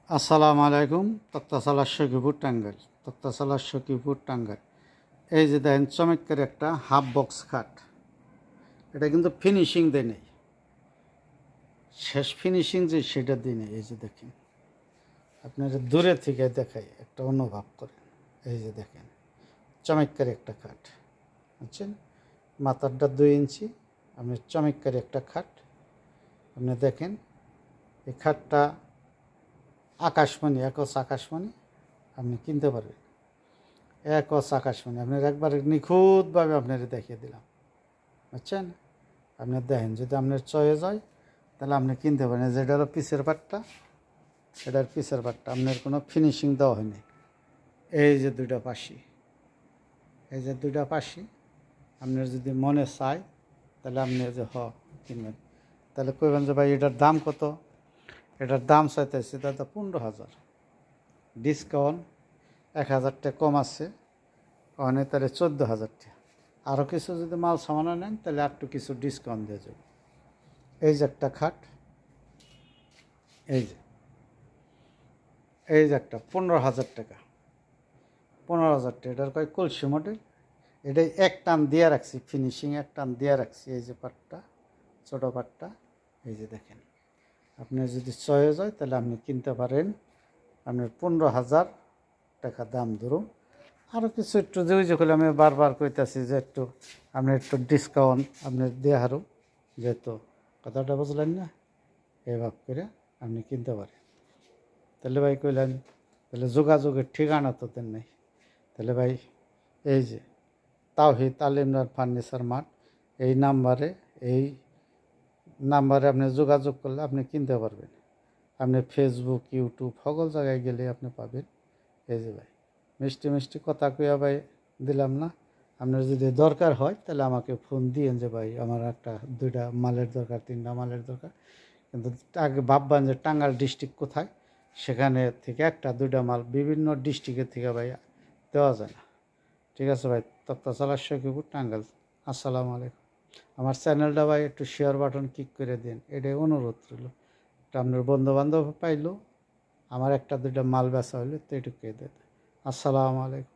আসসালামু আলাইকুম। তক্তাশালা সখীপুর টাঙ্গাইল। তক্তাশালা সখীপুর টাঙ্গাইল। এই যে দেখেন চমৎকার একটা হাফ বক্স খাট। এটা কিন্তু ফিনিশিং দেয় নেই, শেষ ফিনিশিং যে সেটা দিই নেই। এই যে দেখেন, আপনারা দূরে থেকে দেখাই, একটা অনুভব করেন। এই যে দেখেন চমৎকার একটা খাট, বুঝছেন? মাথারটা 2 ইঞ্চি। আপনি চমৎকার একটা খাট। আপনি দেখেন এই খাটটা আকাশমণি, একস আকাশমণি। আপনি কিনতে পারবেন একস আকাশমণি। আপনার একবারে নিখুঁতভাবে আপনারা দেখিয়ে দিলাম, বুঝছেন? আপনি দেখেন, যদি আপনার চয়েস হয় তাহলে আপনি কিনতে পারেন। যেটা হলো পিসের পাটটা, এটার পিসের পাটটা আপনার কোনো ফিনিশিং দেওয়া হয়নি। এই যে 2টা পাশি, এই যে 2টা পাশি আপনার যদি মনে চায় তাহলে আপনি যে কিনবেন। তাহলে কইবেন যে ভাই এটার দাম কত? এটার দাম চাইতেছি দাদা 15,000, ডিসকাউন্ট 1,000 টাকা কম আছে, ওখানে তাহলে 14,000 টাকা। আরও কিছু যদি মাল সামানো নেন তাহলে একটু কিছু ডিসকাউন্ট দিয়ে যাবে। এই যে একটা খাট, এই যে একটা 15,000 টাকা, 15,000 টাকা। এটার কয় কলসি মডেল। এটাই এক টান দিয়ে রাখছি, ফিনিশিং এক টান দিয়ে রাখছি। এই যে পাটটা, ছোটো পাটটা, এই যে দেখেন। আপনার যদি চয়েস হয় তাহলে আপনি কিনতে পারেন। আপনার 15,000 টাকা দাম ধরুন। আরও কিছু একটু যে ওই যে করলে আমি বারবার কইতাছি যে একটু আপনি একটু ডিসকাউন্ট আপনার দিয়ে হারো, যেহেতু কথাটা বুঝলেন না, এভাবে করে আপনি কিনতে পারেন। তাহলে ভাই কইলেন, তাহলে যোগাযোগের ঠিকানা তো দেন নাই। তাহলে ভাই এই যে তাওহীদ আল ইমরান ফার্নিচার মার্ট, এই নাম্বারে আপনি যোগাযোগ করলে আপনি কিনতে পারবেন। আপনি ফেসবুক, ইউটিউব সকল জায়গায় গেলে আপনি পাবেন। এই যে ভাই মিষ্টি মিষ্টি কথা কইয়া ভাই দিলাম না। আপনার যদি দরকার হয় তাহলে আমাকে ফোন দিয়েন যে ভাই আমার একটা 2টা মালের দরকার, 3টা মালের দরকার। কিন্তু আগে ভাববেন যে টাঙ্গাইল ডিস্ট্রিক্ট কোথায়, সেখানে থেকে 1-2টা মাল বিভিন্ন ডিস্ট্রিক্টের থেকে ভাই দেওয়া যায় না। ঠিক আছে ভাই, তক্তাশালা সখীপুর টাঙ্গাইল। আসসালামু আলাইকুম। আমার চ্যানেলটা ভাই একটু শেয়ার বাটন ক্লিক করে দিন, এটাই অনুরোধ রইল। আপনার বন্ধুবান্ধব পাইলো, আমার 1-2টা মাল বেচা হইলে তো এটুকুই দেন। আসসালামু আলাইকুম।